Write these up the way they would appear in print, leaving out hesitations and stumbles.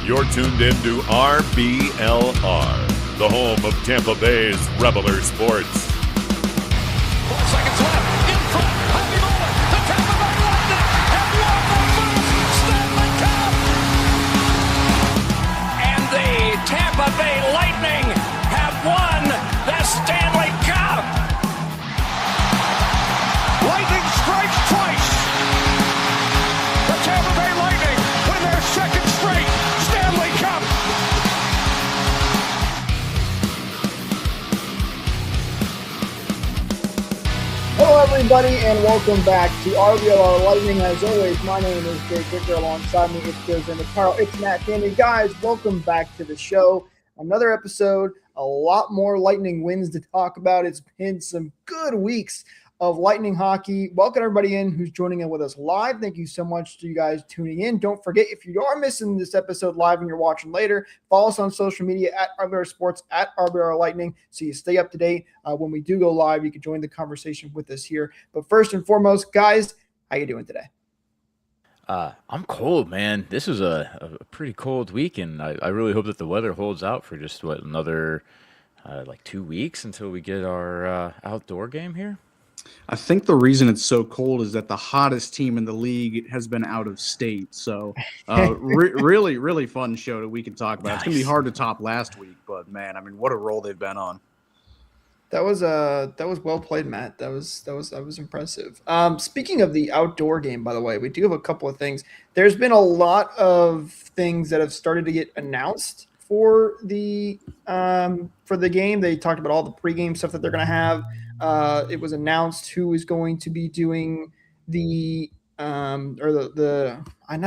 You're tuned in to RBLR, the home of Tampa Bay's RBLR Sports. 4 seconds left. In front. Happy moment. The Tampa Bay Lightning have won the first Stanley Cup. And the Tampa Bay Lightning have won the Stanley Cup. Lightning strikes twice. The Tampa Bay Lightning win their second straight Stanley Cup. Hello, everybody, and welcome back to RBLR Lightning. As always, my name is Jake Vicker. Alongside me, it's Joe Zandaparo. It's Matt Candy. Guys, welcome back to the show. Another episode, a lot more Lightning wins to talk about. It's been some good weeks of Lightning hockey. Welcome everybody in who's joining in with us live. Thank you so much to you guys tuning in. Don't forget, if you are missing this episode live and you're watching later, follow us on social media at RBLR Sports, at RBLR Lightning, so you stay up to date. When we do go live, you can join the conversation with us here. But first and foremost, guys, how you doing today? I'm cold, man. This is a pretty cold week, and I really hope that the weather holds out for just, another 2 weeks until we get our outdoor game here? I think the reason it's so cold is that the hottest team in the league has been out of state. So really, really fun show that we can talk about. Nice. It's going to be hard to top last week, but, man, I mean, what a role they've been on. That was well played, Matt. That was impressive. Speaking of the outdoor game, by the way, we do have a couple of things. There's been a lot of things that have started to get announced for the game. They talked about all the pregame stuff that they're going to have. It was announced who is going to be doing the not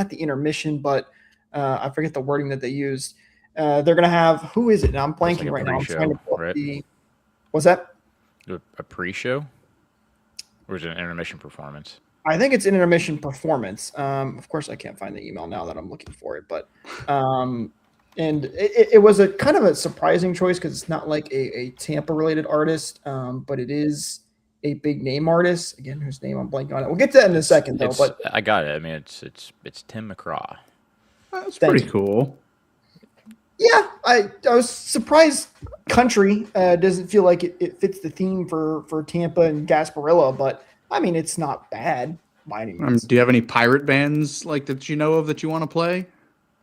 the intermission, but I forget the wording that they used. They're going to have, who is it? Now I'm blanking right now. I'm trying to pull up the. What's that? A pre-show? Or is it an intermission performance? I think it's an intermission performance. Of course, I can't find the email now that I'm looking for it, but and it was a kind of a surprising choice because it's not like a Tampa-related artist, but it is a big name artist. Again, whose name I'm blanking on it. We'll get to that in a second, though. But I got it. I mean, it's Tim McCraw. That's pretty cool. Yeah, I was surprised. Country doesn't feel like it fits the theme for Tampa and Gasparilla, but I mean, it's not bad by any means. Do you have any pirate bands that you know of that you want to play?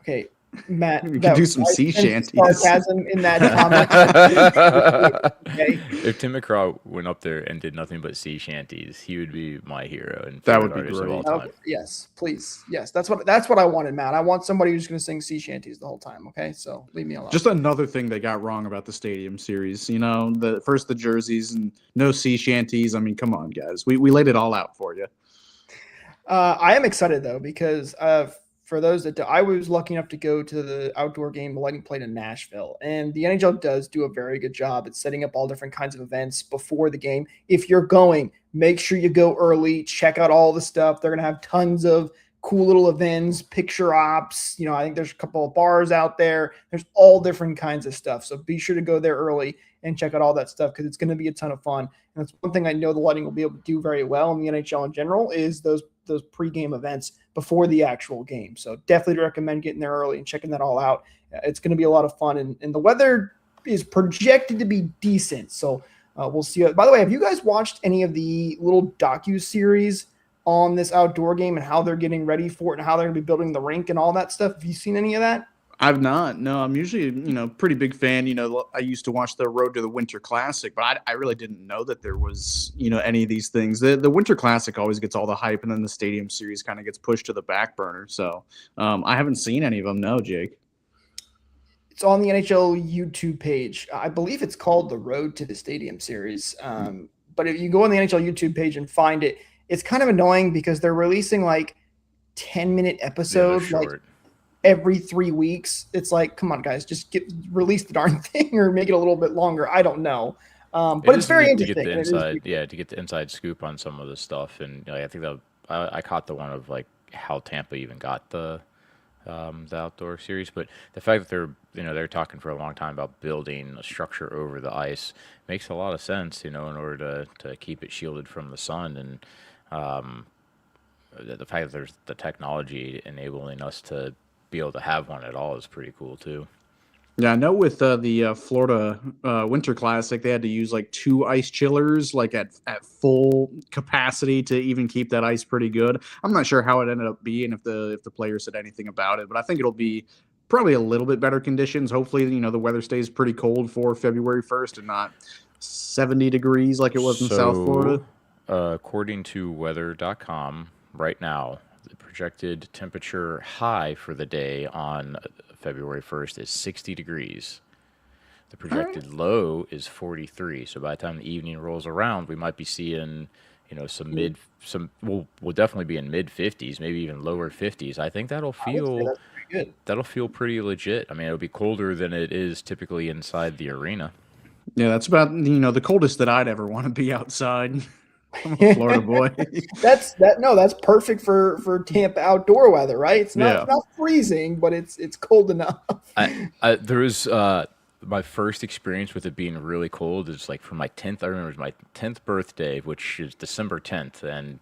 Okay, Matt, we could do some sea shanties. Sarcasm in that comment. Okay. If Tim McCraw went up there and did nothing but sea shanties, he would be my hero. And that would be great. Of all time. Yes, please. Yes, that's what I wanted, Matt. I want somebody who's going to sing sea shanties the whole time. Okay, so leave me alone. Just another thing they got wrong about the Stadium Series. You know, the jerseys and no sea shanties. I mean, come on, guys. We laid it all out for you. I am excited though because for those that I was lucky enough to go to the outdoor game the Lightning played in Nashville, and the NHL does do a very good job at setting up all different kinds of events before the game. If you're going, make sure you go early, check out all the stuff. They're going to have tons of cool little events, picture ops. I think there's a couple of bars out there. There's all different kinds of stuff. So be sure to go there early and check out all that stuff because it's going to be a ton of fun. And that's one thing I know the Lightning will be able to do very well in the NHL in general is those pregame events before the actual game. So definitely recommend getting there early and checking that all out. It's going to be a lot of fun, and the weather is projected to be decent. So we'll see. By the way, have you guys watched any of the little docu-series on this outdoor game and how they're getting ready for it and how they're going to be building the rink and all that stuff? Have you seen any of that? I've not. No, I'm usually, pretty big fan. I used to watch the Road to the Winter Classic, but I really didn't know that there was, any of these things. The Winter Classic always gets all the hype, and then the Stadium Series kind of gets pushed to the back burner. So I haven't seen any of them. No, Jake. It's on the NHL YouTube page. I believe it's called the Road to the Stadium Series. But if you go on the NHL YouTube page and find it, it's kind of annoying because they're releasing 10-minute episodes. Every 3 weeks. It's like, come on, guys, just release the darn thing or make it a little bit longer. I don't know. But it's very interesting. To get the inside scoop on some of the stuff. And I think that I caught the one of how Tampa even got the outdoor series. But the fact that they're talking for a long time about building a structure over the ice makes a lot of sense, in order to keep it shielded from the sun. And the fact that there's the technology enabling us to be able to have one at all is pretty cool too. Yeah, I know with the Florida Winter Classic, they had to use like 2 ice chillers, like at full capacity to even keep that ice pretty good. I'm not sure how it ended up being if the players said anything about it, but I think it'll be probably a little bit better conditions. Hopefully, the weather stays pretty cold for February 1st and not 70 degrees like it was in South Florida. According to weather.com, right now, the projected temperature high for the day on February 1st is 60 degrees. The projected low is 43. So by the time the evening rolls around, we might be seeing, we'll definitely be in mid 50s, maybe even lower 50s. I think that'll feel good. That'll feel pretty legit. I mean, it'll be colder than it is typically inside the arena. Yeah, that's about the coldest that I'd ever want to be outside. I'm a Florida boy. That's perfect for Tampa outdoor weather, right? It's not freezing, but it's cold enough. There was my first experience with it being really cold is like for my 10th. I remember it was my 10th birthday, which is December 10th, and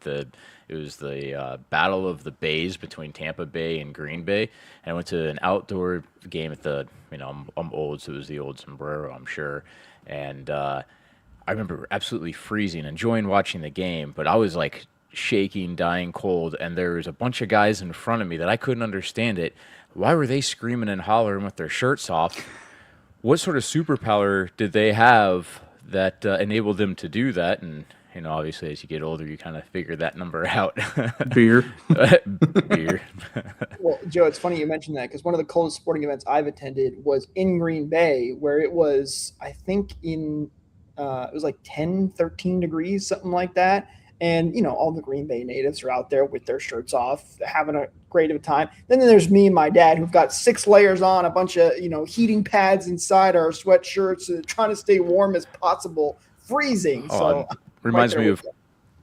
it was the Battle of the Bays between Tampa Bay and Green Bay. And I went to an outdoor game at I'm old, so it was the old Sombrero, I'm sure, and I remember absolutely freezing, enjoying watching the game, but I was like shaking, dying cold, and there was a bunch of guys in front of me that I couldn't understand it. Why were they screaming and hollering with their shirts off? What sort of superpower did they have that enabled them to do that? And, obviously as you get older, you kind of figure that number out. Beer. Beer. Well, Joe, it's funny you mentioned that because one of the coldest sporting events I've attended was in Green Bay, where it was, I think it was like 10, 13 degrees, something like that. And, all the Green Bay natives are out there with their shirts off, having a great of a time. Then there's me and my dad who've got 6 layers on, a bunch of, heating pads inside our sweatshirts, trying to stay warm as possible, freezing. So reminds me of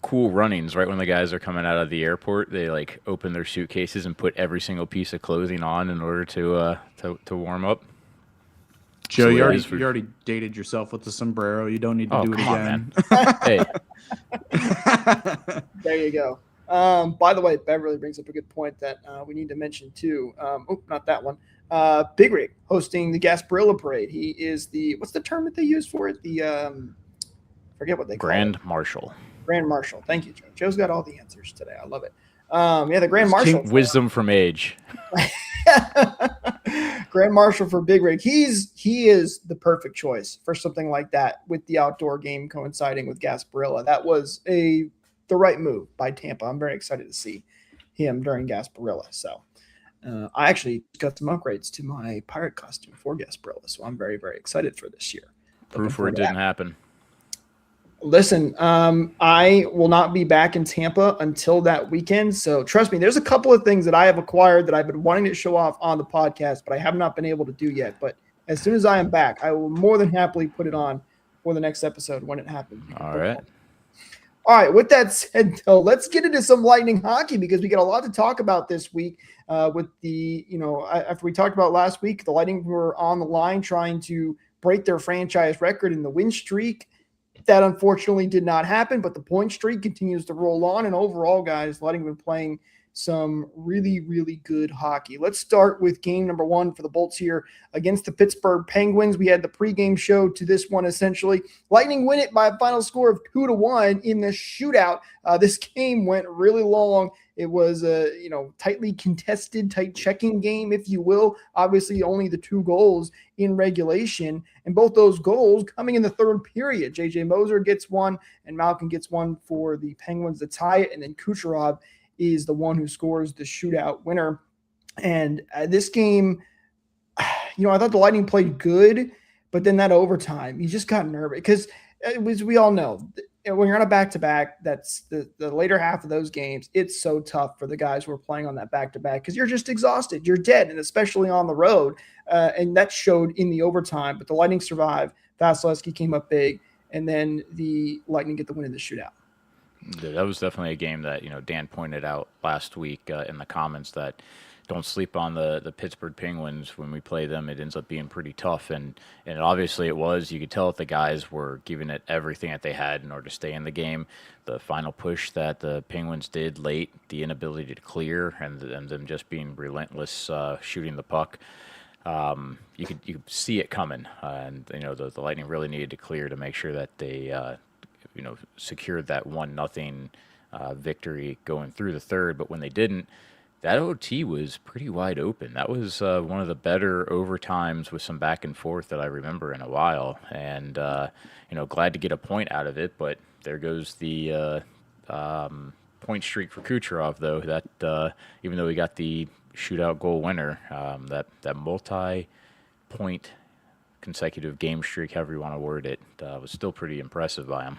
Cool Runnings, right when the guys are coming out of the airport, they like open their suitcases and put every single piece of clothing on in order to warm up. Joe, you already dated yourself with the sombrero. You don't need to do it again. Hey. There you go. By the way, Beverly brings up a good point that we need to mention too. Not that one. Big Rig hosting the Gasparilla Parade. He is what's the term that they use for it? Forget what they call it. Grand Marshal. Grand Marshal. Thank you, Joe. Joe's got all the answers today. I love it. The Grand Marshal. Wisdom from age. Grand Marshal for Big Rig. He is the perfect choice for something like that with the outdoor game coinciding with Gasparilla. That was the right move by Tampa. I'm very excited to see him during Gasparilla. So I actually got some upgrades to my pirate costume for Gasparilla. So I'm very, very excited for this year. Proof where it didn't happen. Listen, I will not be back in Tampa until that weekend. So trust me, there's a couple of things that I have acquired that I've been wanting to show off on the podcast, but I have not been able to do yet. But as soon as I am back, I will more than happily put it on for the next episode when it happens. All right. All right. With that said, though, let's get into some Lightning hockey because we got a lot to talk about this week with after we talked about last week, the Lightning were on the line trying to break their franchise record in the win streak. That unfortunately did not happen, but the point streak continues to roll on. And overall, guys, Lightning been playing some really, really good hockey. Let's start with game number 1 for the Bolts here against the Pittsburgh Penguins. We had the pregame show to this one, essentially. Lightning win it by a final score of 2-1 in the shootout. This game went really long. It was a tightly contested, tight checking game, if you will. Obviously, only the 2 goals in regulation, and both those goals coming in the third period. JJ Moser gets one, and Malkin gets one for the Penguins to tie it, and then Kucherov is the one who scores the shootout winner. And this game, I thought the Lightning played good, but then that overtime, you just got nervous because, as we all know, when you're on a back-to-back, that's the later half of those games, it's so tough for the guys who are playing on that back-to-back because you're just exhausted. You're dead, and especially on the road. And that showed in the overtime. But the Lightning survived. Vasilevsky came up big, and then the Lightning get the win in the shootout. That was definitely a game that, Dan pointed out last week in the comments that don't sleep on the Pittsburgh Penguins when we play them. It ends up being pretty tough, and obviously it was. You could tell that the guys were giving it everything that they had in order to stay in the game. The final push that the Penguins did late, the inability to clear, and them just being relentless shooting the puck. You could see it coming, and the Lightning really needed to clear to make sure that they secured that 1-0 victory going through the third. But when they didn't, that OT was pretty wide open. That was one of the better overtimes with some back and forth that I remember in a while. And glad to get a point out of it. But there goes the point streak for Kucherov, though. That even though he got the shootout goal winner, that multi-point consecutive game streak, however you want to word it, was still pretty impressive by him.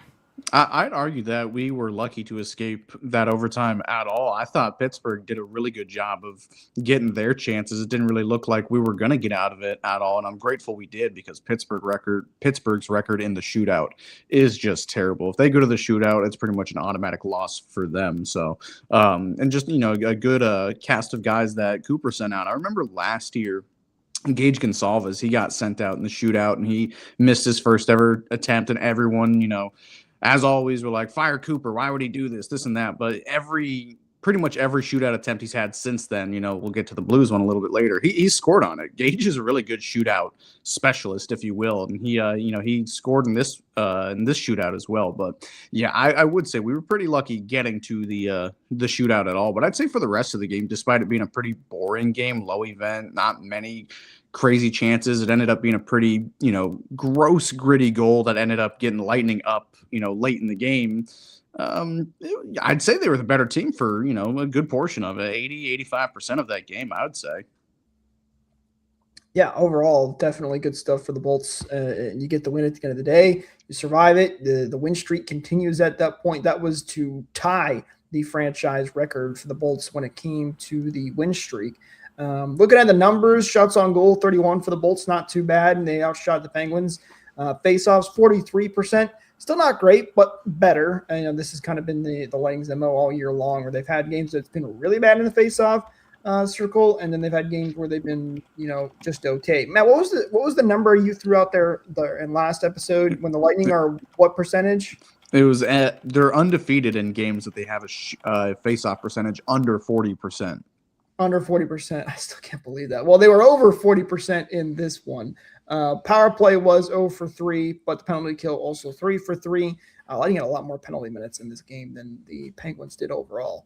I'd argue that we were lucky to escape that overtime at all. I thought Pittsburgh did a really good job of getting their chances. It didn't really look like we were going to get out of it at all, and I'm grateful we did, because Pittsburgh's record in the shootout is just terrible. If they go to the shootout, it's pretty much an automatic loss for them. So, and just a good cast of guys that Cooper sent out. I remember last year, Gage Gonsalves, he got sent out in the shootout, and he missed his first ever attempt, and everyone, as always, we're like, fire Cooper. Why would he do this, this and that? But pretty much every shootout attempt he's had since then, we'll get to the Blues one a little bit later, he's scored on it. Gage is a really good shootout specialist, if you will. And he scored in this shootout as well. But yeah, I would say we were pretty lucky getting to the shootout at all. But I'd say for the rest of the game, despite it being a pretty boring game, low event, not many crazy chances, it ended up being a pretty, gross, gritty goal that ended up getting Lightning up, late in the game. I'd say they were the better team for, a good portion of it, 85% of that game, I would say. Yeah, overall, definitely good stuff for the Bolts. You get the win at the end of the day. You survive it. The win streak continues at that point. That was to tie the franchise record for the Bolts when it came to the win streak. Looking at the numbers, shots on goal, 31 for the Bolts, not too bad, and they outshot the Penguins. Faceoffs, 43%. Still not great, but better. And this has kind of been the Lightning's MO all year long, where they've had games that's been really bad in the faceoff circle, and then they've had games where they've been, just okay. Matt, what was the number you threw out there in last episode when the Lightning are what percentage? It was they're undefeated in games that they have a faceoff percentage under 40%. Under 40%. I still can't believe that. Well, they were over 40% in this one. Power play was 0 for 3, but the penalty kill also 3 for 3. Lightning had a lot more penalty minutes in this game than the Penguins did overall.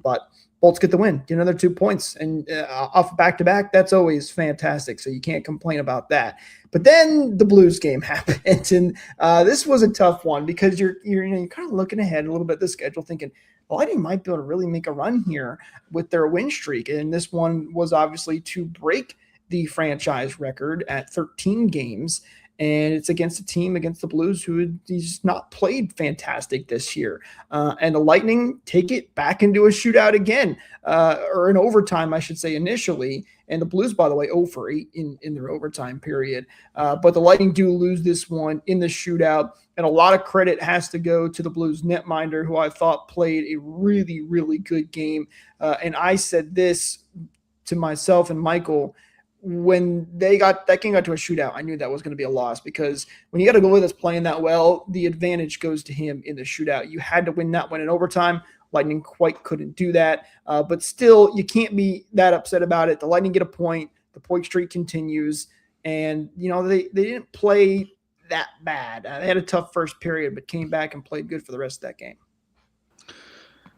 But Bolts get the win, get another 2 points, and off back-to-back, that's always fantastic, so you can't complain about that. But then the Blues game happened, and this was a tough one because you're kind of looking ahead a little bit at the schedule thinking, the Lightning might be able to really make a run here with their win streak, and this one was obviously to break the franchise record at 13 games, and it's against the Blues who had just not played fantastic this year. And the Lightning take it back into a shootout again, or an overtime, I should say, initially. And the Blues, by the way, 0 for 8 in their overtime period. But the Lightning do lose this one in the shootout, and a lot of credit has to go to the Blues netminder, who I thought played a really, really good game. And I said this to myself and Michael, when that game got to a shootout, I knew that was going to be a loss, because when you got a goalie that's playing that well, the advantage goes to him in the shootout. You had to win that one in overtime. Lightning quite couldn't do that. But still, you can't be that upset about it. The Lightning get a point. The point streak continues. And, they didn't play that bad. They had a tough first period, but came back and played good for the rest of that game.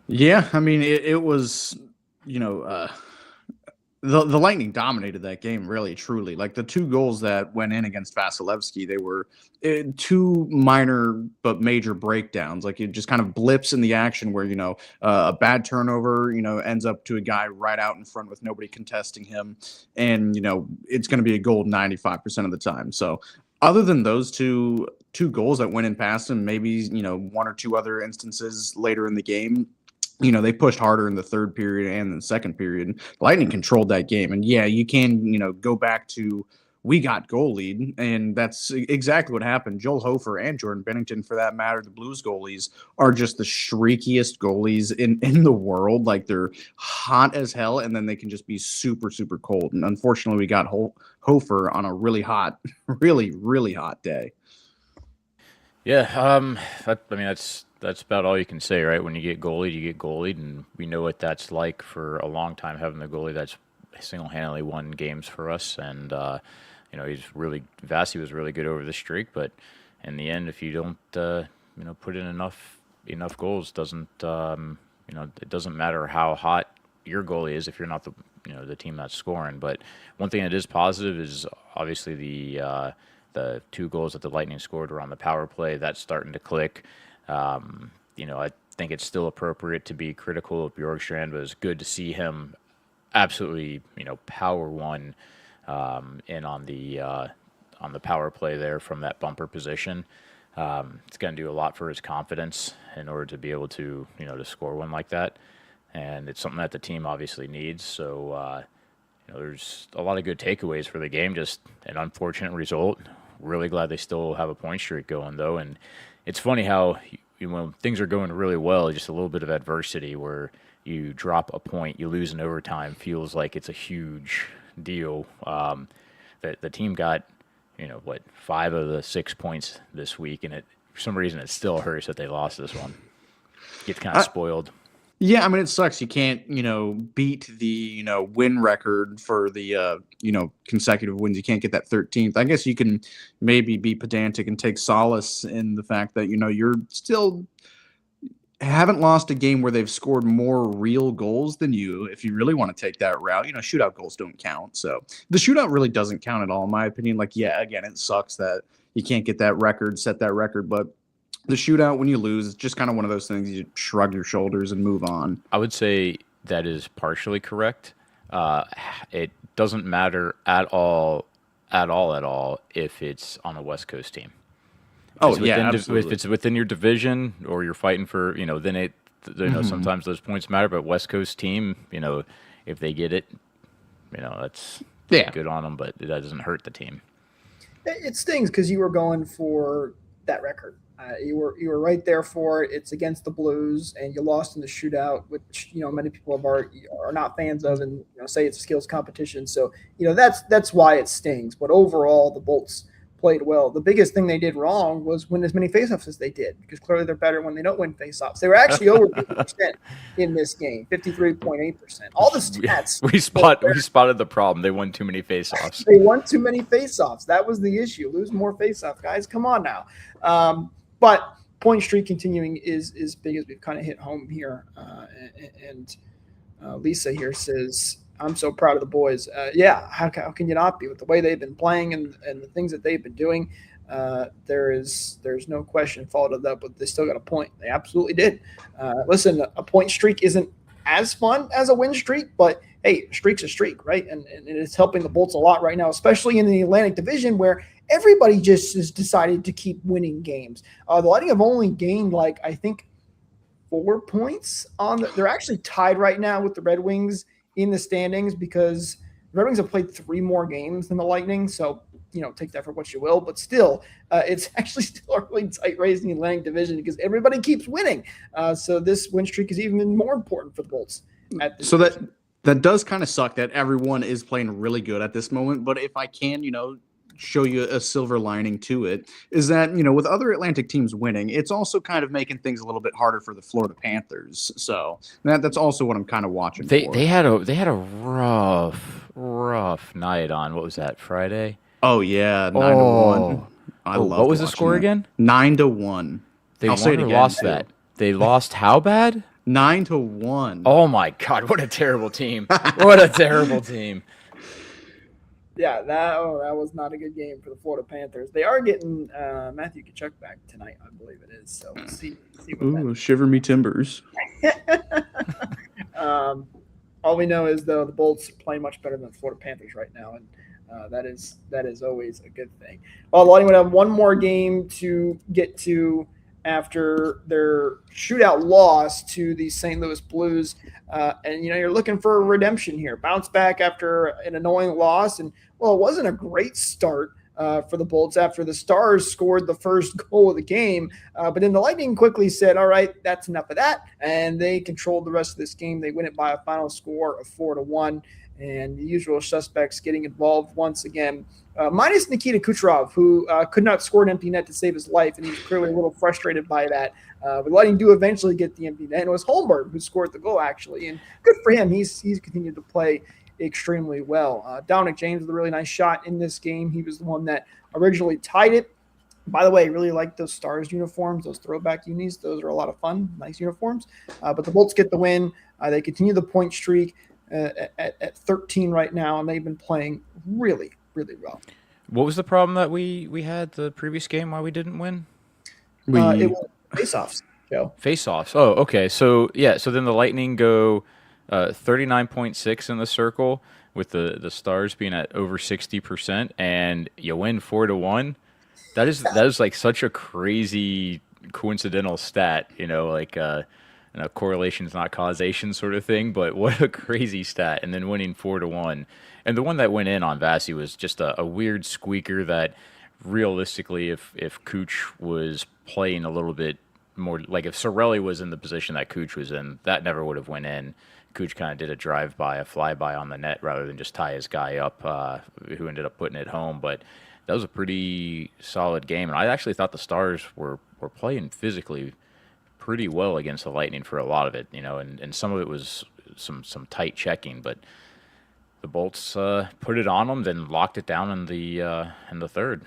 Yeah, I mean, it was, the Lightning dominated that game, really, truly. Like, the 2 goals that went in against Vasilevsky, they were 2 minor but major breakdowns. Like, it just kind of blips in the action where, a bad turnover, ends up to a guy right out in front with nobody contesting him. And, it's going to be a goal 95% of the time. So, other than those two goals that went in past him, maybe, 1 or 2 other instances later in the game, they pushed harder in the third period and the second period. Lightning controlled that game. And yeah, you can, go back to we got goalied, and that's exactly what happened. Joel Hofer and Jordan Bennington, for that matter, the Blues goalies, are just the streakiest goalies in the world. Like, they're hot as hell, and then they can just be super, super cold. And unfortunately, we got Hofer on a really hot, really, really hot day. Yeah, I mean that's about all you can say, right? When you get goalied, and we know what that's like for a long time, having the goalie that's single-handedly won games for us. And Vasi was really good over the streak, but in the end, if you don't put in enough goals, it doesn't matter how hot your goalie is if you're not the team that's scoring. But one thing that is positive is obviously the 2 goals that the Lightning scored were on the power play. That's starting to click. I think it's still appropriate to be critical of Bjorkstrand, but it's good to see him absolutely, power one in on the power play there from that bumper position. It's going to do a lot for his confidence in order to be able to, to score one like that. And it's something that the team obviously needs. So, there's a lot of good takeaways for the game. Just an unfortunate result. Really glad they still have a point streak going, though. And it's funny how when things are going really well, just a little bit of adversity where you drop a point, you lose in overtime, feels like it's a huge deal. The team got, 5 of the 6 points this week, and for some reason it still hurts that they lost this one. Gets kind of spoiled. Yeah, I mean, it sucks. You can't, beat the, win record for the, consecutive wins. You can't get that 13th. I guess you can maybe be pedantic and take solace in the fact that, you're still haven't lost a game where they've scored more real goals than you. If you really want to take that route, shootout goals don't count. So the shootout really doesn't count at all, in my opinion. Like, yeah, again, it sucks that you can't get that record, set that record, but the shootout, when you lose, it's just kind of one of those things. You shrug your shoulders and move on. I would say that is partially correct. It doesn't matter at all if it's on a West Coast team. Absolutely. If it's within your division or you're fighting for, then sometimes those points matter. But West Coast team, if they get it, that's good on them. But that doesn't hurt the team. It stings because you were going for that record. You were right there for it. It's against the Blues, and you lost in the shootout, which many people are not fans of, and say it's a skills competition. So that's why it stings. But overall, the Bolts played well. The biggest thing they did wrong was win as many faceoffs as they did, because clearly they're better when they don't win faceoffs. They were actually over 50% in this game, 53.8%. All the stats. We spotted the problem. They won too many faceoffs. They won too many faceoffs. That was the issue. Lose more faceoffs, guys. Come on now. But point streak continuing is big, as we've kind of hit home here. And Lisa here says, I'm so proud of the boys. How can you not be with the way they've been playing and the things that they've been doing? There's no question followed up, but they still got a point. They absolutely did. Listen, a point streak isn't as fun as a win streak, but hey, a streak's a streak, right? And it's helping the Bolts a lot right now, especially in the Atlantic Division, where everybody just has decided to keep winning games. The Lightning have only gained, I think, 4 points they're actually tied right now with the Red Wings in the standings, because the Red Wings have played 3 more games than the Lightning. So, take that for what you will. But still, it's actually still a really tight race in the Atlantic Division because everybody keeps winning. So this win streak is even more important for the Bolts. That does kind of suck that everyone is playing really good at this moment. But if I can, show you a silver lining to it, is that with other Atlantic teams winning, it's also kind of making things a little bit harder for the Florida Panthers. So that's also what I'm kind of watching for. They had a rough night on, what was that, Friday? Oh yeah, 9-1. I love. What was the score again? 9-1. They lost that. They lost how bad? 9-1. Oh my God! What a terrible team! What a terrible team! Yeah, that was not a good game for the Florida Panthers. They are getting Matthew Tkachuk back tonight, I believe it is. So we'll see what shiver me timbers. All we know is, though, the Bolts are playing much better than the Florida Panthers right now, and that is always a good thing. Well, the Lightning would have one more game to get to after their shootout loss to the St. Louis Blues. And, you're looking for a redemption here. Bounce back after an annoying loss. And, well, it wasn't a great start for the Bolts after the Stars scored the first goal of the game. But then the Lightning quickly said, all right, that's enough of that. And they controlled the rest of this game. They win it by a final score of 4-1. And the usual suspects getting involved once again, minus Nikita Kucherov, who could not score an empty net to save his life, and he was clearly a little frustrated by that. But Lightning do eventually get the empty net, and it was Holmberg who scored the goal, actually, and good for him. He's continued to play extremely well. Dominic James with a really nice shot in this game. He was the one that originally tied it. By the way, I really like those Stars uniforms, those throwback unis. Those are a lot of fun, nice uniforms. But the Bolts get the win. They continue the point streak. At 13 right now, and they've been playing really, really well. What was the problem that we had the previous game why we didn't win? It was face-offs, Joe. Face-offs. Oh, okay. So then the Lightning go 39.6 in the circle with the Stars being at over 60%, and you win 4-1. That is like such a crazy coincidental stat, correlation is not causation sort of thing, but what a crazy stat. And then winning 4-1. And the one that went in on Vasi was just a weird squeaker that realistically, if Cooch was playing a little bit more, like if Cirelli was in the position that Cooch was in, that never would have went in. Cooch kind of did a drive-by, a flyby on the net rather than just tie his guy up, who ended up putting it home. But that was a pretty solid game. And I actually thought the Stars were playing physically pretty well against the Lightning for a lot of it, and some of it was some tight checking, but the Bolts put it on them, then locked it down in the third.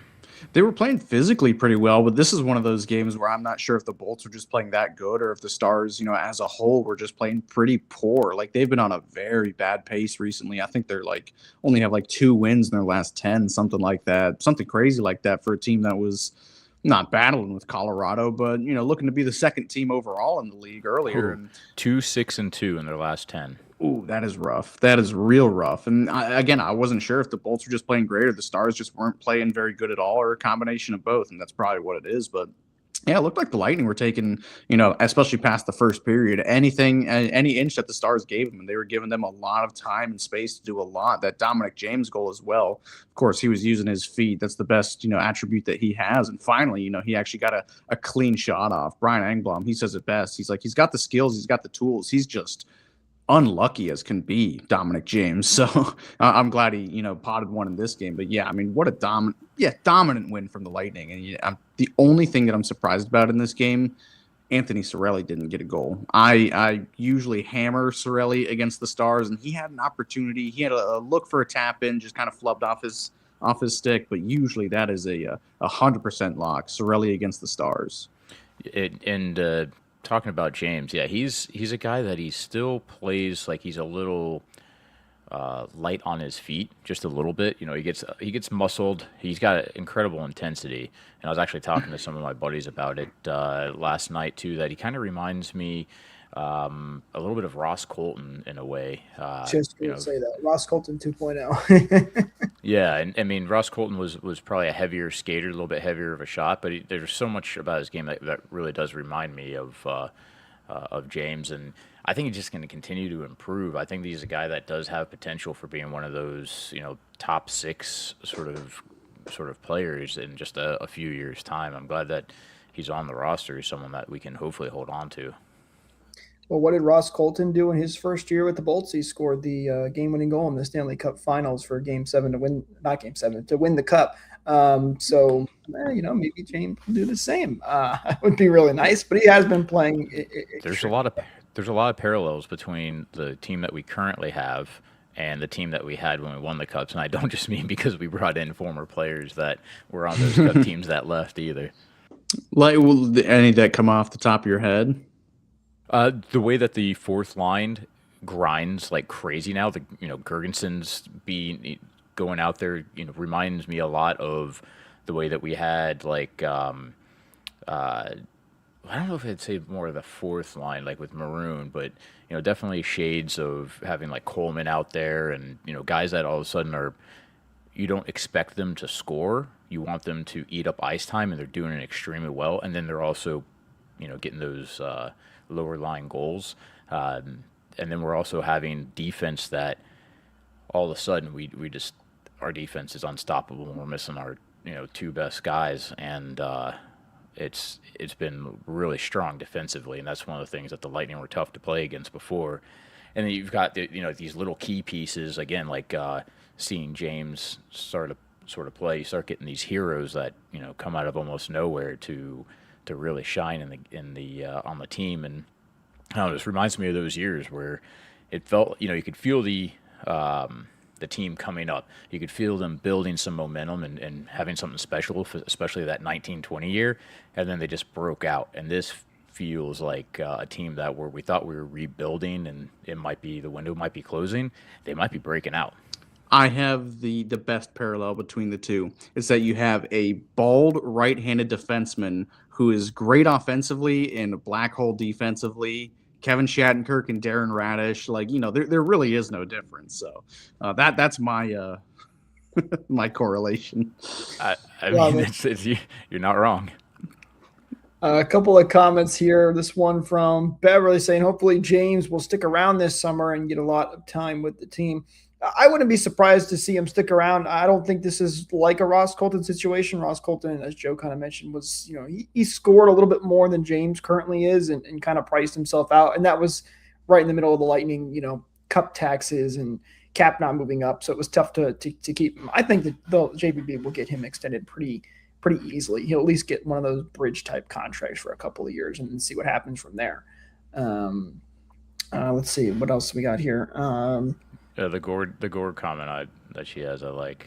They were playing physically pretty well, but this is one of those games where I'm not sure if the Bolts were just playing that good or if the Stars, as a whole, were just playing pretty poor. Like, they've been on a very bad pace recently. I think they're only have 2 wins in their last 10, something like that, something crazy like that for a team that was not battling with Colorado, but looking to be the second team overall in the league earlier. And 2-6-2 in their last 10. Ooh, that is rough. That is real rough. And I wasn't sure if the Bolts were just playing great or the Stars just weren't playing very good at all, or a combination of both. And that's probably what it is. But yeah, it looked like the Lightning were taking, especially past the first period, any inch that the Stars gave them, and they were giving them a lot of time and space to do a lot. That Dominic James goal as well. Of course, he was using his feet. That's the best, attribute that he has. And finally, he actually got a clean shot off. Brian Engblom, he says it best. He's like, he's got the skills, he's got the tools. He's just unlucky as can be, Dominic James. So I'm glad he, potted one in this game. But yeah, I mean, what a dominant win from the Lightning. And the only thing that I'm surprised about in this game, Anthony Cirelli didn't get a goal. I usually hammer Cirelli against the Stars, and he had an opportunity. He had a look for a tap in, just kind of flubbed off his stick. But usually that is a 100% lock. Cirelli against the Stars. Talking about James, yeah, he's a guy that he still plays like he's a little light on his feet, just a little bit. He gets muscled. He's got incredible intensity. And I was actually talking to some of my buddies about it last night too. That he kind of reminds me a little bit of Ross Colton in a way. Just going to say that Ross Colton 2.0. Yeah, and I mean Ross Colton was probably a heavier skater, a little bit heavier of a shot, but there's so much about his game that really does remind me of James, and I think he's just going to continue to improve. I think he's a guy that does have potential for being one of those top 6 sort of players in just a few years' time. I'm glad that he's on the roster. He's someone that we can hopefully hold on to. Well, what did Ross Colton do in his first year with the Bolts? He scored the game-winning goal in the Stanley Cup Finals for Game 7 to win the Cup. So, maybe James will do the same. It would be really nice, but he has been playing. There's a lot of parallels between the team that we currently have and the team that we had when we won the Cups, and I don't just mean because we brought in former players that were on those Cup teams that left either. Like, will any that come off the top of your head? The way that the fourth line grinds like crazy now, Gergenson's going out there, reminds me a lot of the way that we had I don't know if I'd say more of the fourth line, like with Maroon, but definitely shades of having like Coleman out there and guys that all of a sudden you don't expect them to score, you want them to eat up ice time, and they're doing it extremely well, and then they're also getting those lower line goals. And then we're also having defense that all of a sudden we just our defense is unstoppable and we're missing our two best guys, and it's been really strong defensively, and that's one of the things that the Lightning were tough to play against before. And then you've got these little key pieces again, like seeing James sort of play. You start getting these heroes that come out of almost nowhere to really shine in the on the team. And I don't know, this reminds me of those years where it felt you could feel the team coming up. You could feel them building some momentum and having something special, especially that 1920 year, and then they just broke out. And this feels like a team that where we thought we were rebuilding and the window might be closing, they might be breaking out. I have the best parallel between the two. It's that you have a bald right-handed defenseman who is great offensively and a black hole defensively. Kevin Shattenkirk and Darren Radish, there really is no difference. So that's my my correlation. I mean, you're not wrong. A couple of comments here. This one from Beverly saying, hopefully James will stick around this summer and get a lot of time with the team. I wouldn't be surprised to see him stick around. I don't think this is like a Ross Colton situation. Ross Colton, as Joe kind of mentioned, was, he scored a little bit more than James currently is and kind of priced himself out. And that was right in the middle of the Lightning, cup taxes and cap not moving up. So it was tough to keep him. I think that the JBB will get him extended pretty easily. He'll at least get one of those bridge type contracts for a couple of years and see what happens from there. Let's see what else we got here. The Gord comment that she has, I like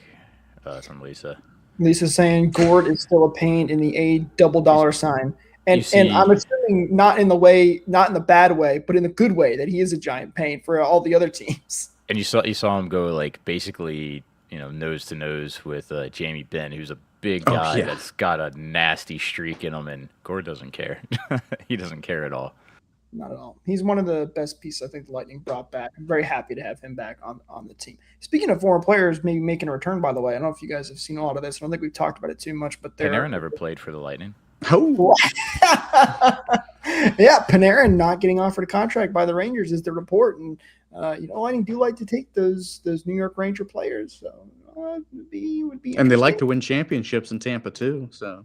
from Lisa. Lisa's saying Gord is still a pain in the A double $sign. And I'm assuming not in the bad way, but in the good way, that he is a giant pain for all the other teams. And you saw him go basically nose to nose with Jamie Benn, who's a big guy that's got a nasty streak in him, and Gord doesn't care. He doesn't care at all. Not at all. He's one of the best pieces I think the Lightning brought back. I'm very happy to have him back on the team. Speaking of former players maybe making a return, by the way, I don't know if you guys have seen a lot of this. I don't think we've talked about it too much, but Panarin never played for the Lightning. Oh, yeah, Panarin not getting offered a contract by the Rangers is the report, and Lightning do like to take those New York Ranger players, so would be. And they like to win championships in Tampa too. So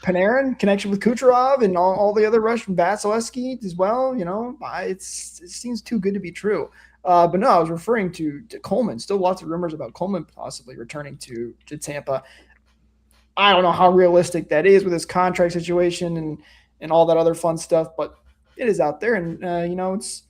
Panarin connection with Kucherov and all the other Russian Vasilevsky as well. It seems too good to be true. But no, I was referring to Coleman. Still lots of rumors about Coleman possibly returning to Tampa. I don't know how realistic that is with his contract situation and all that other fun stuff, but it is out there, and it's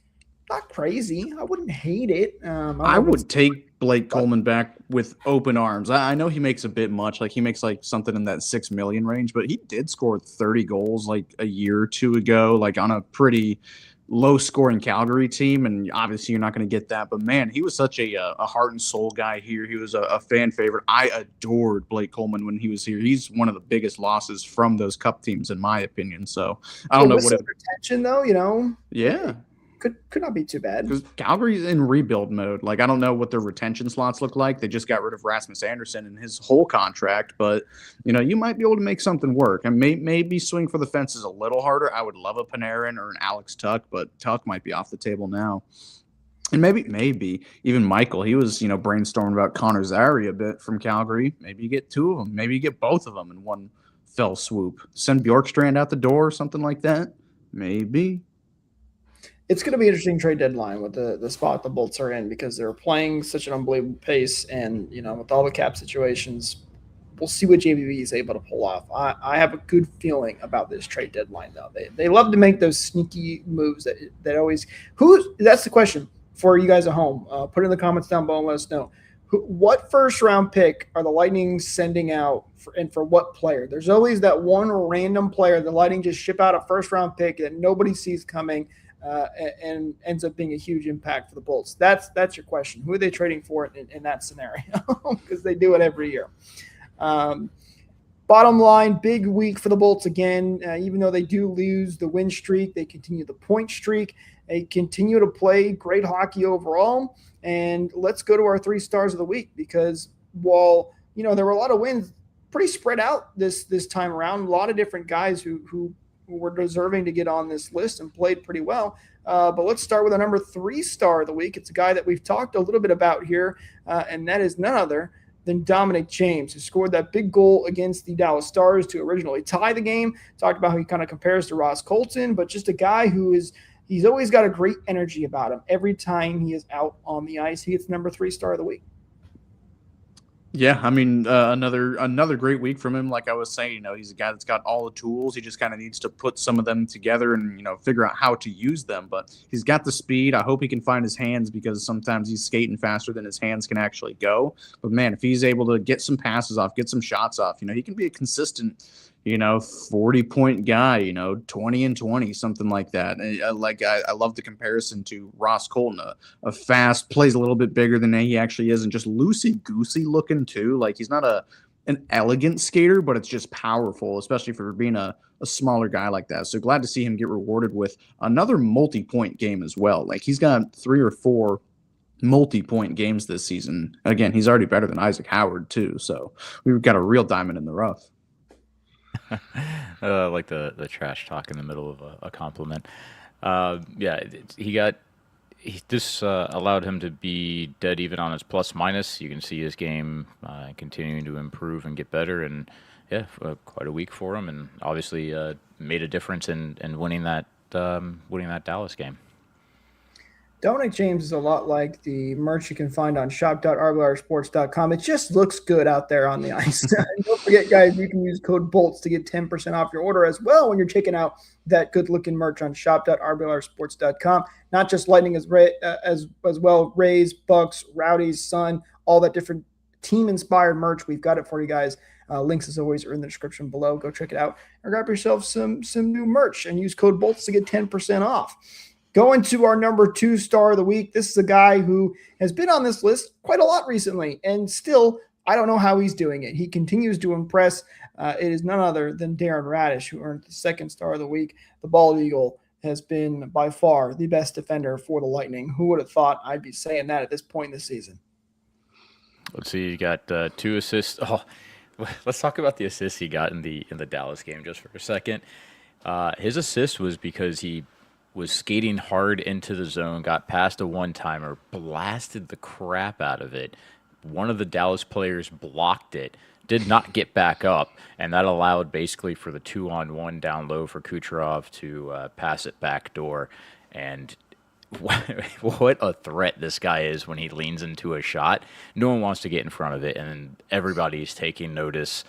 not crazy. I wouldn't hate it. I would take Blake Coleman back with open arms. I know he makes a bit much, he makes something in that $6 million range, but he did score 30 goals a year or two ago, on a pretty low scoring Calgary team. And obviously you're not going to get that, but man, he was such a heart and soul guy here. He was a fan favorite. I adored Blake Coleman when he was here. He's one of the biggest losses from those cup teams, in my opinion. So I don't know what retention though, Yeah. Could not be too bad. Because Calgary's in rebuild mode. I don't know what their retention slots look like. They just got rid of Rasmus Anderson and his whole contract, but you might be able to make something work and maybe swing for the fences a little harder. I would love a Panarin or an Alex Tuch, but Tuch might be off the table now. And maybe even Michael. He was brainstorming about Connor Zary a bit from Calgary. Maybe you get two of them. Maybe you get both of them in one fell swoop. Send Bjorkstrand out the door or something like that. Maybe. It's going to be an interesting trade deadline with the spot the Bolts are in, because they're playing such an unbelievable pace, and with all the cap situations, we'll see what JBB is able to pull off. I have a good feeling about this trade deadline, though. They love to make those sneaky moves that always. That's the question for you guys at home. Put it in the comments down below and let us know. What first round pick are the Lightning sending out and for what player? There's always that one random player the Lightning just ship out a first round pick that nobody sees coming. And ends up being a huge impact for the Bolts. That's your question. Who are they trading for in that scenario? Because they do it every year. Bottom line, big week for the Bolts again. Even though they do lose the win streak, they continue the point streak. They continue to play great hockey overall. And let's go to our 3 stars of the week, because while there were a lot of wins, pretty spread out this time around. A lot of different guys who were deserving to get on this list and played pretty well. But let's start with our number 3 star of the week. It's a guy that we've talked a little bit about here, and that is none other than Dominic James, who scored that big goal against the Dallas Stars to originally tie the game. Talked about how he kind of compares to Ross Colton, but just a guy he's always got a great energy about him. Every time he is out on the ice, he gets number 3 star of the week. Yeah, I mean, another great week from him. Like I was saying, he's a guy that's got all the tools. He just kind of needs to put some of them together and, figure out how to use them. But he's got the speed. I hope he can find his hands, because sometimes he's skating faster than his hands can actually go. But, man, if he's able to get some passes off, get some shots off, he can be a consistent 40-point guy, 20 and 20, something like that. And I love the comparison to Ross Colton, a fast, plays a little bit bigger than he actually is, and just loosey-goosey looking too. Like, he's not an elegant skater, but it's just powerful, especially for being a smaller guy like that. So glad to see him get rewarded with another multi-point game as well. Like, he's got 3 or 4 multi-point games this season. Again, he's already better than Isaac Howard too. So we've got a real diamond in the rough. Like the trash talk in the middle of a compliment. This allowed him to be dead even on his plus minus. You can see his game continuing to improve and get better, and quite a week for him, and obviously made a difference in winning that Dallas game. Dominic James is a lot like the merch you can find on shop.rblrsports.com. It just looks good out there on the ice. And don't forget, guys, you can use code BOLTS to get 10% off your order as well when you're checking out that good-looking merch on shop.rblrsports.com. Not just Lightning as well, Rays, Bucks, Rowdies, Sun, all that different team-inspired merch. We've got it for you guys. Links, as always, are in the description below. Go check it out and grab yourself some new merch and use code BOLTS to get 10% off. Going to our number 2 star of the week, this is a guy who has been on this list quite a lot recently, and still, I don't know how he's doing it. He continues to impress. It is none other than Darren Radish, who earned the 2nd star of the week. The Bald Eagle has been by far the best defender for the Lightning. Who would have thought I'd be saying that at this point in the season? Let's see, you got 2 assists. Oh, let's talk about the assists he got in the Dallas game just for a second. His assist was because he was skating hard into the zone, got past a one-timer, blasted the crap out of it. One of the Dallas players blocked it, did not get back up, and that allowed basically for the 2-on-1 down low for Kucherov to pass it back door. And what a threat this guy is when he leans into a shot. No one wants to get in front of it, and everybody's taking notice.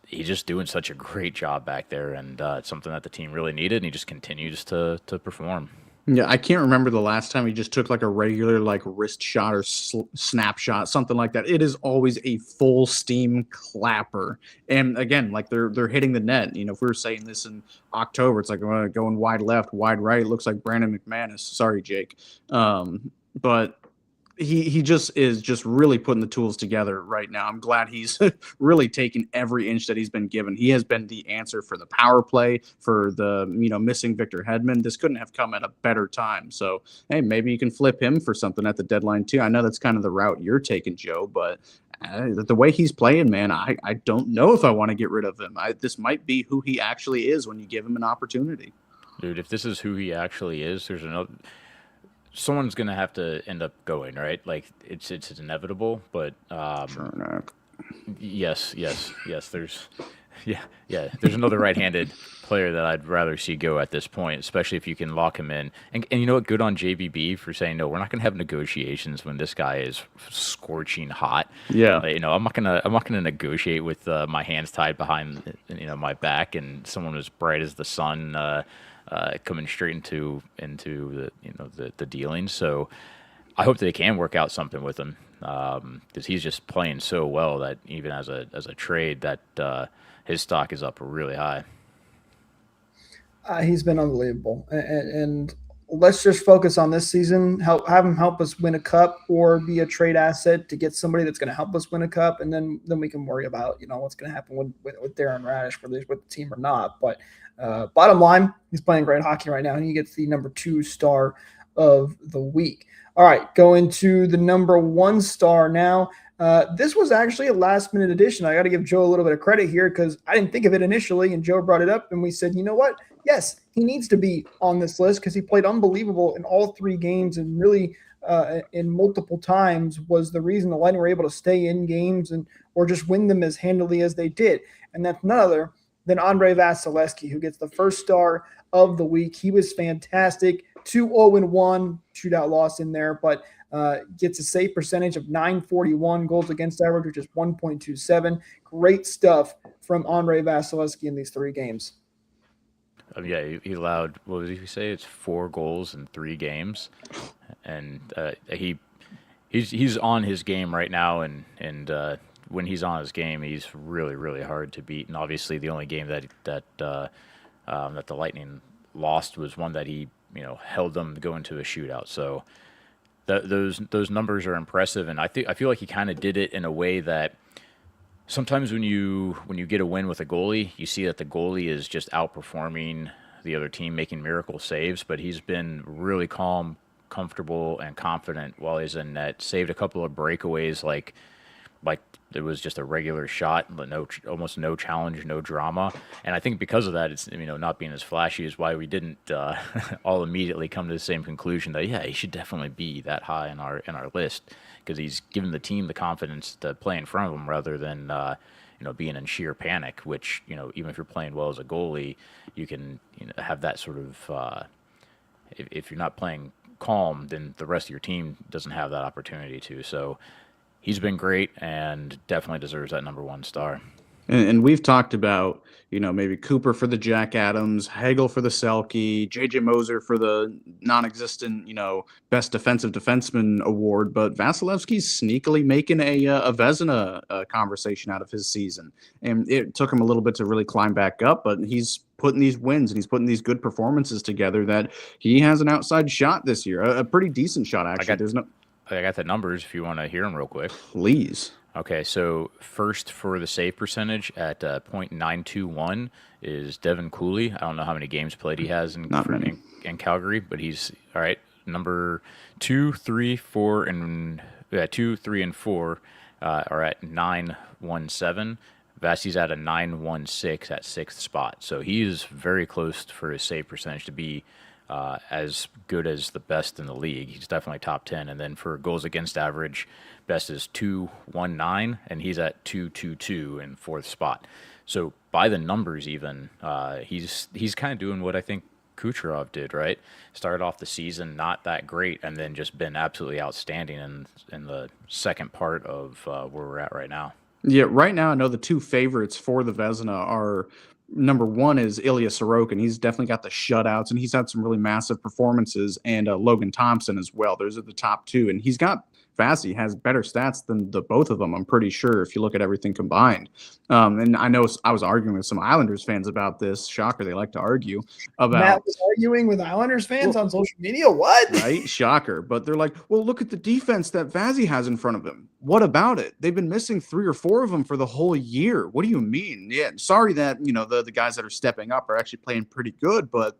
He's just doing such a great job back there, and it's something that the team really needed, and he just continues to perform. Yeah, I can't remember the last time he just took like a regular wrist shot or snapshot, something like that. It is always a full steam clapper. And again, they're hitting the net. If we were saying this in October, it's like going wide left, wide right. It looks like Brandon McManus. Sorry, Jake. But he just is just really putting the tools together right now. I'm glad he's really taken every inch that he's been given. He has been the answer for the power play, for the missing Victor Hedman. This couldn't have come at a better time. So, hey, maybe you can flip him for something at the deadline too. I know that's kind of the route you're taking, Joe, but the way he's playing, man, I don't know if I want to get rid of him. This might be who he actually is when you give him an opportunity. Dude, if this is who he actually is, there's another... Someone's gonna have to end up going, right? Like it's inevitable, but sure enough. Yes. There's another right-handed player that I'd rather see go at this point, especially if you can lock him in. And you know what? Good on JVB for saying no. We're not gonna have negotiations when this guy is scorching hot. Yeah. I'm not gonna negotiate with my hands tied behind my back and someone as bright as the sun. Coming straight into the dealing. So I hope they can work out something with him because he's just playing so well that even as a trade that his stock is up really high. He's been unbelievable, and let's just focus on this season. Have him help us win a cup or be a trade asset to get somebody that's going to help us win a cup, and then we can worry about what's going to happen with Darren Radish, whether he's with the team or not. But bottom line, he's playing great hockey right now, and he gets the number 2 star of the week. All right, going to the number 1 star now. This was actually a last-minute addition. I got to give Joe a little bit of credit here because I didn't think of it initially, and Joe brought it up, and we said, you know what? Yes, he needs to be on this list because he played unbelievable in all 3 games and really in multiple times was the reason the Lightning were able to stay in games or just win them as handily as they did. And that's none other than Andrei Vasilevsky, who gets the first star of the week. He was fantastic. 2-0-1 shootout loss in there, but gets a save percentage of .941, goals against average, which is 1.27. Great stuff from Andrei Vasilevsky in these 3 games. Yeah, he allowed, what did he say? It's 4 goals in 3 games. And he's on his game right now, and when he's on his game, he's really, really hard to beat. And obviously the only game that the Lightning lost was one that he held them to go into a shootout. So those numbers are impressive, and I feel like he kind of did it in a way that sometimes when you get a win with a goalie, you see that the goalie is just outperforming the other team, making miracle saves, but he's been really calm, comfortable, and confident while he's in net. Saved a couple of breakaways like it was just a regular shot, but almost no challenge, no drama. And I think because of that, it's not being as flashy is why we didn't all immediately come to the same conclusion that he should definitely be that high in our list, because he's given the team the confidence to play in front of him rather than being in sheer panic. Which even if you're playing well as a goalie, you can have that sort of if you're not playing calm, then the rest of your team doesn't have that opportunity to. So he's been great and definitely deserves that number 1 star. And we've talked about, maybe Cooper for the Jack Adams, Hagel for the Selke, J.J. Moser for the non-existent, best defensive defenseman award. But Vasilevsky's sneakily making a Vezina conversation out of his season. And it took him a little bit to really climb back up, but he's putting these wins and he's putting these good performances together that he has an outside shot this year, a pretty decent shot, actually. I got the numbers if you want to hear them real quick. Please. Okay, so first for the save percentage at .921 is Devin Cooley. I don't know how many games played he has in Calgary, but he's all right. Number 2, 3, 4, and 2, 3, and 4 are at 917. Vasi's at a 916 at 6th spot, so he is very close for his save percentage to be as good as the best in the league. He's definitely top 10. And then for goals against average, best is 219, and he's at 222 in 4th spot. So by the numbers even, he's kind of doing what I think Kucherov did, right? Started off the season not that great, and then just been absolutely outstanding in the second part of where we're at right now. Yeah, right now I know the 2 favorites for the Vezina are, number 1 is Ilya Sorokin. He's definitely got the shutouts, and he's had some really massive performances, and Logan Thompson as well. Those are the top 2, and he's got Vasi has better stats than the both of them, I'm pretty sure, if you look at everything combined. And I know I was arguing with some Islanders fans about this. Shocker, they like to argue about. Matt was arguing with Islanders fans on social media? What? Right? Shocker. But they're like, well, look at the defense that Vasi has in front of him. What about it? They've been missing 3 or 4 of them for the whole year. What do you mean? Yeah, sorry that, the guys that are stepping up are actually playing pretty good, but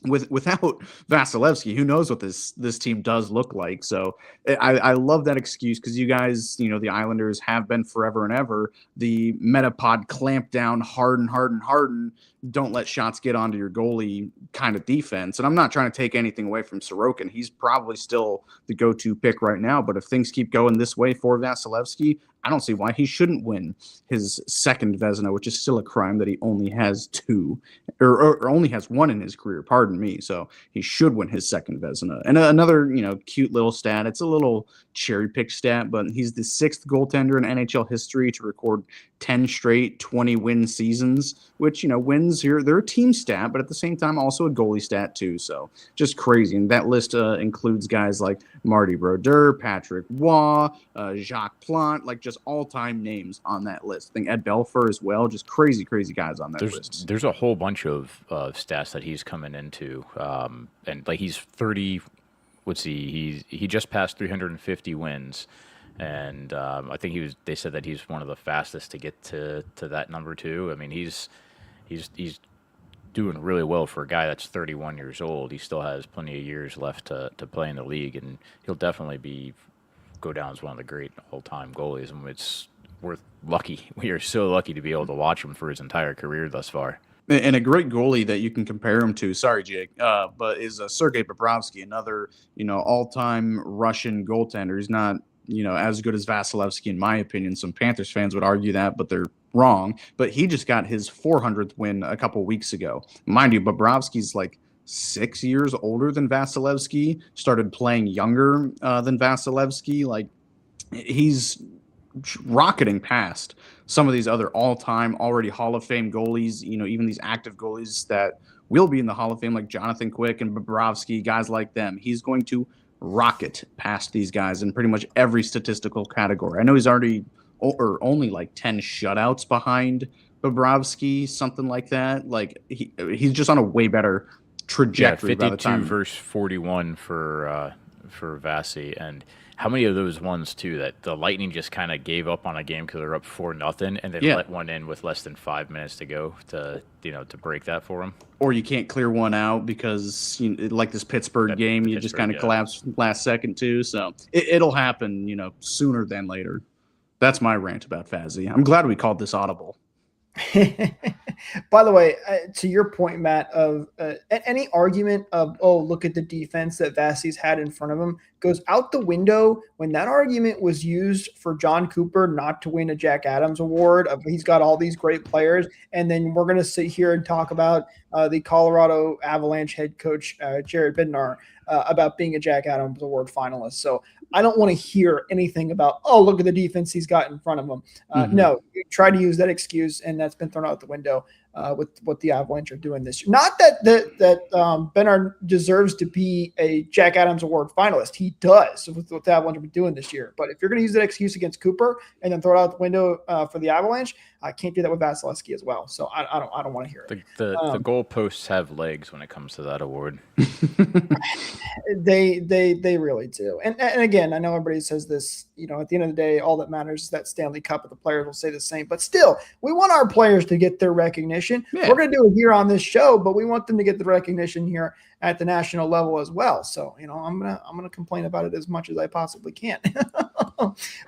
without Vasilevsky, who knows what this team does look like. So I love that excuse, because you guys, the Islanders have been forever and ever the Metapod clamp down, harden, don't let shots get onto your goalie kind of defense. And I'm not trying to take anything away from Sorokin. He's probably still the go-to pick right now. But if things keep going this way for Vasilevsky, I don't see why he shouldn't win his second Vezina, which is still a crime that he only has 2 or only has 1 in his career. Pardon me. So he should win his second Vezina. And another, cute little stat. It's a little cherry pick stat, but he's the 6th goaltender in NHL history to record 10 straight 20-win seasons, which, wins here, they're a team stat, but at the same time also a goalie stat too. So just crazy. And that list includes guys like Marty Brodeur, Patrick Waugh, Jacques Plante, like just all-time names on that list. I think Ed Belfour as well. Just crazy guys on that list. There's a whole bunch of stats that he's coming into, and like he's 30. Let's see, he just passed 350 wins, and I think they said that he's one of the fastest to get to that number too. I mean, he's doing really well for a guy that's 31 years old. He still has plenty of years left to play in the league, and he'll definitely be go down as one of the great all-time goalies, and we're lucky. We are so lucky to be able to watch him for his entire career thus far. And a great goalie that you can compare him to, sorry, Jake, but is Sergei Bobrovsky, another, all-time Russian goaltender. He's not, as good as Vasilevsky, in my opinion. Some Panthers fans would argue that, but they're wrong. But he just got his 400th win a couple weeks ago. Mind you, Bobrovsky's like 6 years older than Vasilevsky, started playing younger than Vasilevsky. Like, he's rocketing past some of these other all-time already Hall of Fame goalies, even these active goalies that will be in the Hall of Fame, like Jonathan Quick and Bobrovsky, guys like them. He's going to rocket past these guys in pretty much every statistical category. I know he's already only like 10 shutouts behind Bobrovsky, something like that. Like, he's just on a way better trajectory. 52 versus 41 for Vasi, and how many of those ones too that the Lightning just kind of gave up on a game because they're up 4-0 and then let one in with less than 5 minutes to go to break that for them. Or you can't clear one out because like this Pittsburgh game, you just kind of collapse last second too. So it'll happen, sooner than later. That's my rant about Vasi. I'm glad we called this audible. By the way, to your point, Matt, of any argument of, look at the defense that Vasi's had in front of him goes out the window when that argument was used for John Cooper not to win a Jack Adams award. He's got all these great players. And then we're going to sit here and talk about the Colorado Avalanche head coach, Jared Bednar, about being a Jack Adams award finalist. So I don't want to hear anything about, look at the defense he's got in front of him. No, you try to use that excuse, and that's been thrown out the window with what the Avalanche are doing this year. Not that Bednar deserves to be a Jack Adams award finalist. He does with what the Avalanche have been doing this year. But if you're going to use that excuse against Cooper and then throw it out the window for the Avalanche, I can't do that with Vasilevsky as well. So I don't want to hear it. The goalposts have legs when it comes to that award. They really do. And again, I know everybody says this, at the end of the day, all that matters is that Stanley Cup, and the players will say the same. But still, we want our players to get their recognition. Yeah. We're going to do it here on this show, but we want them to get the recognition here at the national level as well. So, I'm gonna complain about it as much as I possibly can.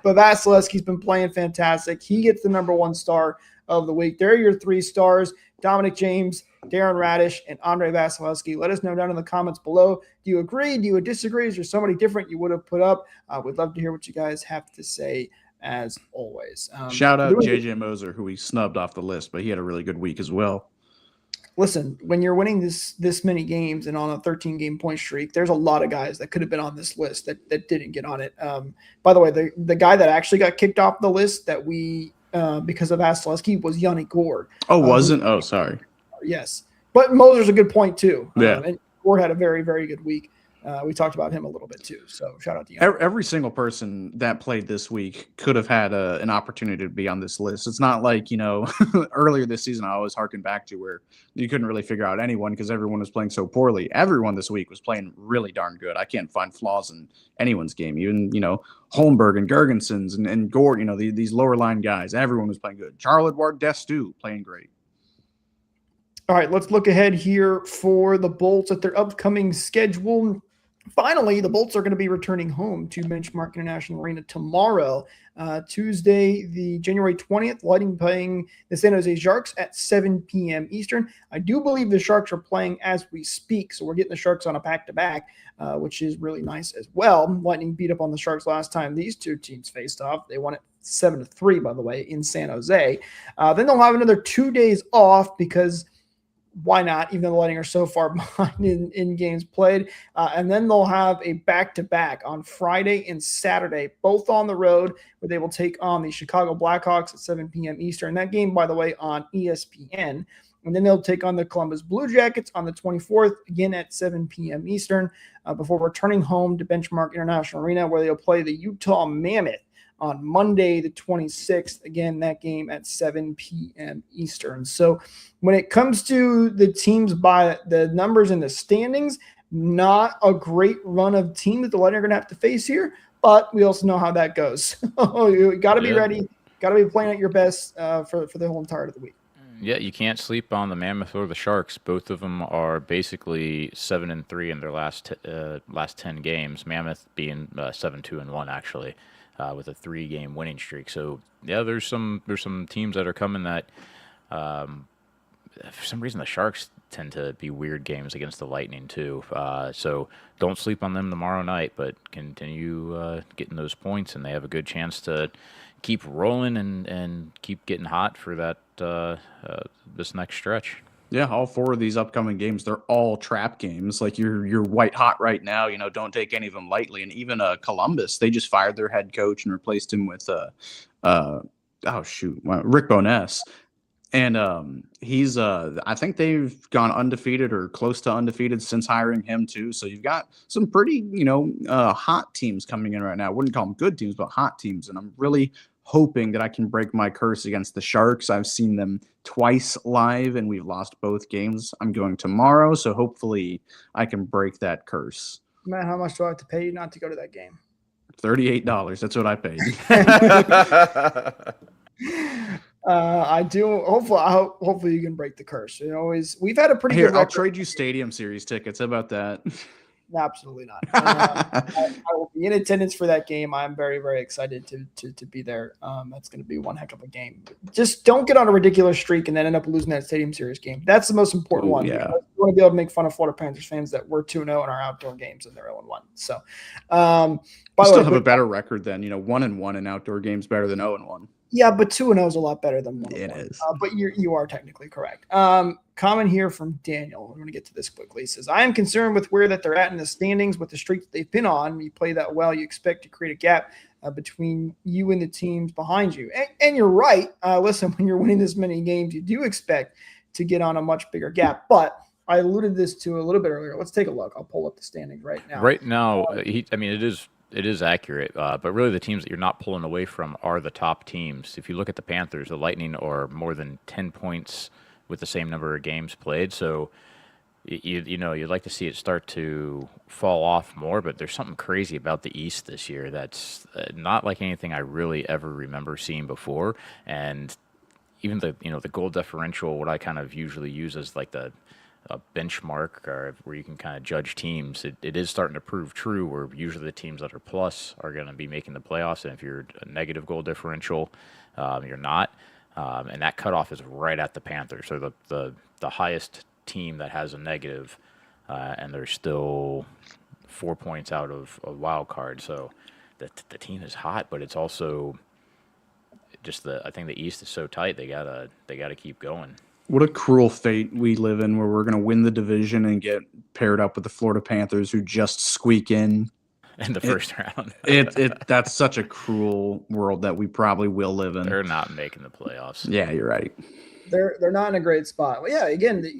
But Vasilevsky's been playing fantastic. He gets the number one star of the week. There are your three stars: Dominic James, Darren Radish, and Andrei Vasilevsky. Let us know down in the comments below. Do you agree? Do you disagree? Is there somebody different you would have put up? We'd love to hear what you guys have to say, as always. Shout out JJ Moser, who we snubbed off the list, but he had a really good week as well. Listen, when you're winning this many games and on a 13-game point streak, there's a lot of guys that could have been on this list that didn't get on it. By the way, the guy that actually got kicked off the list that we because of Vasilevsky was Yanni Gourde. Oh, wasn't? Oh, sorry. Yes. But Moser's a good point, too. Yeah. And Gourde had a very, very good week. We talked about him a little bit, too. So shout out to you. Every single person that played this week could have had an opportunity to be on this list. It's not like, earlier this season, I always harken back to where you couldn't really figure out anyone because everyone was playing so poorly. Everyone this week was playing really darn good. I can't find flaws in anyone's game. Even, Holmberg and Gergensons and Gourde, these lower line guys. Everyone was playing good. Charles-Edouard Destoux playing great. All right, let's look ahead here for the Bolts at their upcoming schedule. Finally, the Bolts are going to be returning home to Benchmark International Arena tomorrow, Tuesday, the January 20th. Lightning playing the San Jose Sharks at 7 p.m. Eastern. I do believe the Sharks are playing as we speak, so we're getting the Sharks on a back-to-back, which is really nice as well. Lightning beat up on the Sharks last time these two teams faced off. They won it 7-3, by the way, in San Jose. Then they'll have another 2 days off because why not, even though the Lightning are so far behind in games played. And then they'll have a back-to-back on Friday and Saturday, both on the road, where they will take on the Chicago Blackhawks at 7 p.m. Eastern. That game, by the way, on ESPN. And then they'll take on the Columbus Blue Jackets on the 24th, again at 7 p.m. Eastern, before returning home to Benchmark International Arena, where they'll play the Utah Mammoth on Monday, the 26th. Again, that game at 7 p.m. Eastern. So when it comes to the teams by the numbers in the standings, not a great run of teams that the Lightning are going to have to face here, but we also know how that goes. You got to be ready. Got to be playing at your best for the whole entirety of the week. Yeah, you can't sleep on the Mammoth or the Sharks. Both of them are basically 7-3 in their last 10 games. Mammoth being 7-2-1 actually. with a 3-game winning streak. So yeah, there's some teams that are coming that for some reason the Sharks tend to be weird games against the Lightning too. So don't sleep on them tomorrow night, but continue getting those points, and they have a good chance to keep rolling and keep getting hot for that this next stretch. Yeah, all 4 of these upcoming games, they're all trap games. Like you're white hot right now. Don't take any of them lightly. And even Columbus, they just fired their head coach and replaced him with Rick Bowness. And he's I think they've gone undefeated or close to undefeated since hiring him too. So you've got some pretty hot teams coming in right now. I wouldn't call them good teams, but hot teams. And I'm really hoping that I can break my curse against the Sharks. I've seen them twice live and we've lost both games. I'm going tomorrow, so hopefully I can break that curse. Man, how much do I have to pay you not to go to that game? $38. That's what I paid. I do. Hopefully you can break the curse. We've had a pretty good record. I'll trade you Stadium Series tickets. How about that? Absolutely not. I will be in attendance for that game. I'm very, very excited to be there. That's going to be one heck of a game. Just don't get on a ridiculous streak and then end up losing that Stadium Series game. That's the most important one. Yeah. We want to be able to make fun of Florida Panthers fans that we're 2-0 in our outdoor games and they're 0-1. So, we still have a better record than 1-1 in outdoor games, better than 0-1. Yeah, but 2-0 is a lot better than 1-1. It is. But you are technically correct. Comment here from Daniel. We're going to get to this quickly. He says, I am concerned with where that they're at in the standings with the streak that they've been on. You play that well, you expect to create a gap between you and the teams behind you. And you're right. Listen, when you're winning this many games, you do expect to get on a much bigger gap. But I alluded this to a little bit earlier. Let's take a look. I'll pull up the standings right now. Right now, it is accurate, but really the teams that you're not pulling away from are the top teams. If you look at the Panthers, the Lightning are more than 10 points with the same number of games played. So, you'd like to see it start to fall off more, but there's something crazy about the East this year that's not like anything I really ever remember seeing before. And even the goal differential, what I kind of usually use as like a benchmark or where you can kind of judge teams, it is starting to prove true where usually the teams that are plus are going to be making the playoffs, and if you're a negative goal differential, you're not. And that cutoff is right at the Panthers, so the highest team that has a negative, and they're still 4 points out of a wild card. So the team is hot, but it's also just I think the East is so tight. They gotta keep going. What a cruel fate we live in, where we're going to win the division and get paired up with the Florida Panthers, who just squeak in the first round. That's such a cruel world that we probably will live in. They're not making the playoffs. Yeah, you're right. They're not in a great spot. Well, yeah, again, the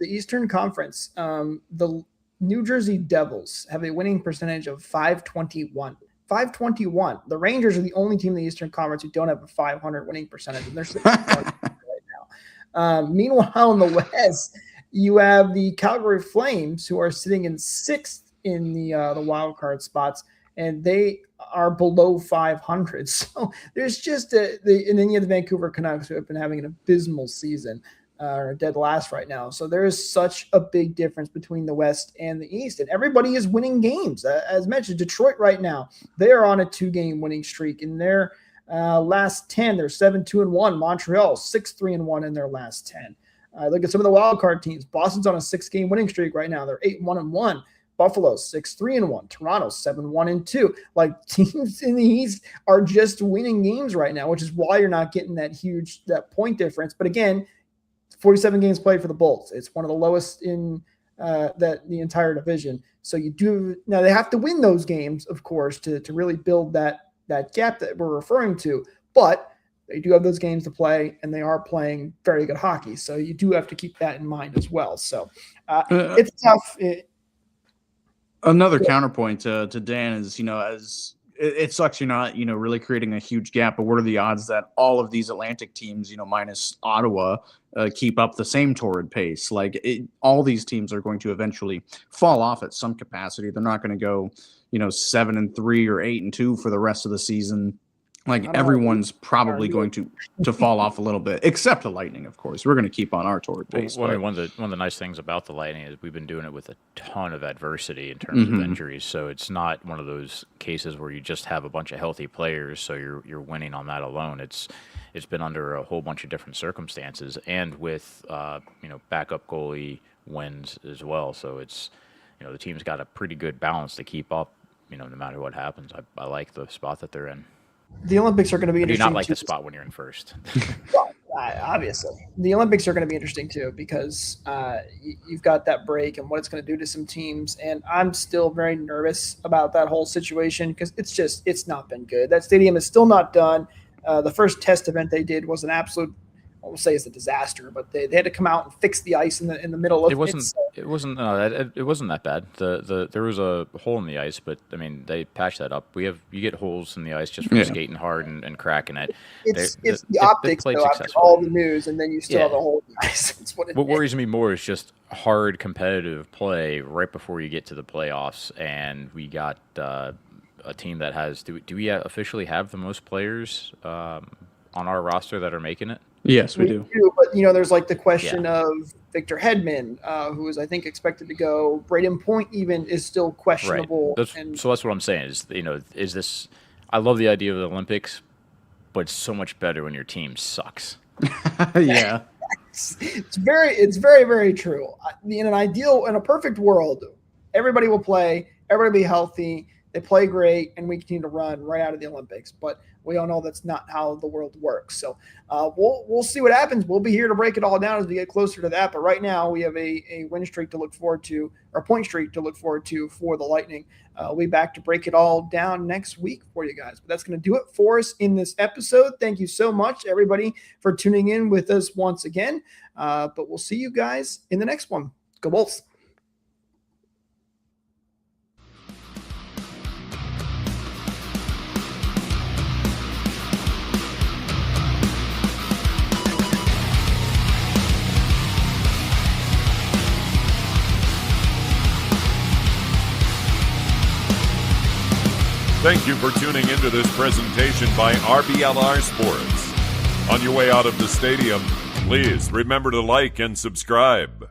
Eastern Conference, the New Jersey Devils have a winning percentage of .521. .521. The Rangers are the only team in the Eastern Conference who don't have a .500 winning percentage, and they're sitting right now. Meanwhile, in the West, you have the Calgary Flames, who are sitting in 6th in the wild card spots, and they are below 500. So there's just and then you have the Vancouver Canucks, who have been having an abysmal season, or dead last right now. So there is such a big difference between the West and the East, and everybody is winning games. As mentioned, Detroit right now, they are on a 2-game winning streak. In their last 10, they're 7-2-1. Montreal 6-3-1 in their last 10. Look at some of the wild card teams. Boston's on a 6-game winning streak right now. They're 8-1-1. Buffalo 6-3-1. Toronto 7-1-2. Like, teams in the East are just winning games right now, which is why you're not getting that point difference. But again, 47 games played for the Bolts. It's one of the lowest in the entire division. So now they have to win those games, of course, to really build that gap that we're referring to. But they do have those games to play, and they are playing very good hockey. So you do have to keep that in mind as well. So it's tough. Another counterpoint to Dan is, as it sucks you're not, really creating a huge gap, but what are the odds that all of these Atlantic teams, minus Ottawa, keep up the same torrid pace? All these teams are going to eventually fall off at some capacity. They're not going to go, 7-3 or 8-2 for the rest of the season. Like everyone's probably going to fall off a little bit, except the Lightning, of course. We're going to keep on our torrid pace. Well, I mean, one of the nice things about the Lightning is we've been doing it with a ton of adversity in terms of injuries. So it's not one of those cases where you just have a bunch of healthy players, so you're winning on that alone. It's been under a whole bunch of different circumstances, and with backup goalie wins as well. So it's the team's got a pretty good balance to keep up. No matter what happens, I like the spot that they're in. The Olympics are going to be interesting. Do you not like the spot when you're in first? Well, obviously. The Olympics are going to be interesting too because you've got that break and what it's going to do to some teams. And I'm still very nervous about that whole situation because it's not been good. That stadium is still not done. The first test event they did was an absolute, I won't say it's a disaster, but they had to come out and fix the ice in the middle of it. It wasn't that bad. There was a hole in the ice, but I mean they patched that up. You get holes in the ice just from skating hard and cracking it. It's the optics though, after all the news, and then you still have a hole in the ice. That's what worries me more is just hard competitive play right before you get to the playoffs, and we got a team that has. Do we officially have the most players on our roster that are making it? Yes, we do. But there's like the question of Victor Hedman, who is I think expected to go. Braden Point even is still questionable. Right. So that's what I'm saying. Is this? I love the idea of the Olympics, but it's so much better when your team sucks. Yeah, it's very, very true. In a perfect world, everybody will play, everybody will be healthy, they play great, and we continue to run right out of the Olympics. But we all know that's not how the world works. So we'll see what happens. We'll be here to break it all down as we get closer to that. But right now we have a win streak to look forward to, or point streak to look forward to for the Lightning. We'll be back to break it all down next week for you guys. But that's going to do it for us in this episode. Thank you so much, everybody, for tuning in with us once again. But we'll see you guys in the next one. Go Bolts. Thank you for tuning into this presentation by RBLR Sports. On your way out of the stadium, please remember to like and subscribe.